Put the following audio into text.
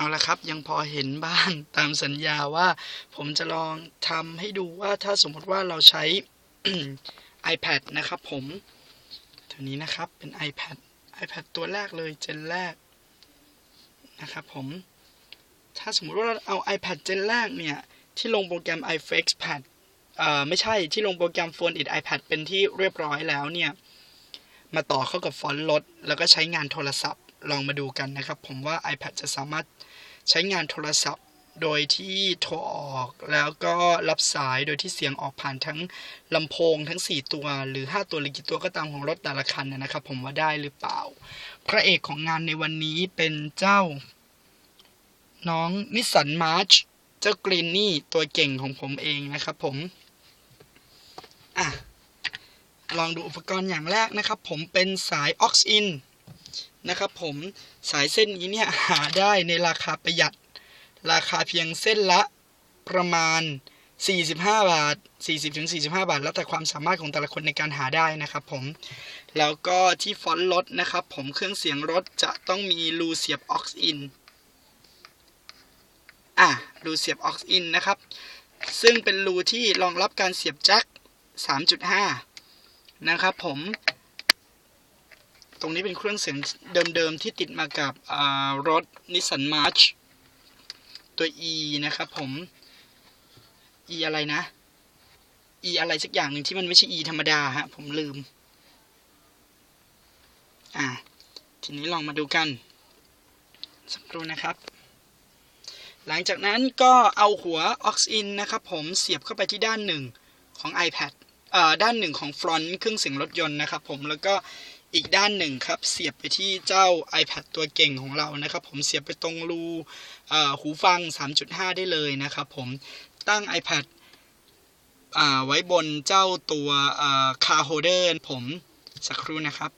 เอาละครับยังพอเห็นบ้างตามสัญญาว่าผมจะลองทำให้ดูว่าถ้าสมมติว่าเราใช้ iPad นะครับผมตัวนี้นะครับเป็น iPad ตัวแรกเลยเจนแรกนะครับผมถ้าสมมุติว่าเราเอา iPad เจนแรกเนี่ยที่ลงโปรแกรม iFlexPad ไม่ใช่ที่ลงโปรแกรม Phone It iPad เป็นที่เรียบร้อยแล้วเนี่ยมาต่อเข้ากับฟอนต์ลดแล้วก็ใช้งานโทรศัพท์ลองมาดูกันนะครับผมว่า iPad จะสามารถใช้งานโทรศัพท์โดยที่โทรออกแล้วก็รับสายโดยที่เสียงออกผ่านทั้งลำโพงทั้ง4ตัวหรือ5ตัวหรือกี่ตัวก็ตามของรถแต่ละคันนะครับผมว่าได้หรือเปล่าพระเอกของงานในวันนี้เป็นเจ้าน้องนิสสันมาร์ชเจ้ากรีนนี่ตัวเก่งของผมเองนะครับผมลองดูอุปกรณ์อย่างแรกนะครับผมเป็นสาย aux-in นะครับผมสายเส้นนี้เนี่ยหาได้ในราคาประหยัดราคาเพียงเส้นละประมาณ45 บาท 40-45 บาทแล้วแต่ความสามารถของแต่ละคนในการหาได้นะครับผมแล้วก็ที่ฟอนต์รถนะครับผมเครื่องเสียงรถจะต้องมีรูเสียบ aux-in รูเสียบ aux-in นะครับซึ่งเป็นรูที่รองรับการเสียบแจ็ค 3.5 นะครับผมตรงนี้เป็นเครื่องเสียงเดิมๆที่ติดมากับรถ Nissan March ตัว E นะครับผม E อะไรนะ E อะไรสักอย่างหนึ่งที่มันไม่ใช่ E ธรรมดาฮะผมลืมทีนี้ลองมาดูกันสักครู่นะครับหลังจากนั้นก็เอาหัว aux-in นะครับผมเสียบเข้าไปที่ด้านหนึ่งของ iPad ด้านหนึ่งของฟรอนต์เครื่องเสียงรถยนต์นะครับผมแล้วก็อีกด้านหนึ่งครับเสียบไปที่เจ้า iPad ตัวเก่งของเรานะครับผมเสียบไปตรงรูหูฟัง 3.5 ได้เลยนะครับผมตั้ง iPad ไว้บนเจ้าตัวcar holder ผมสักครู่นะครับ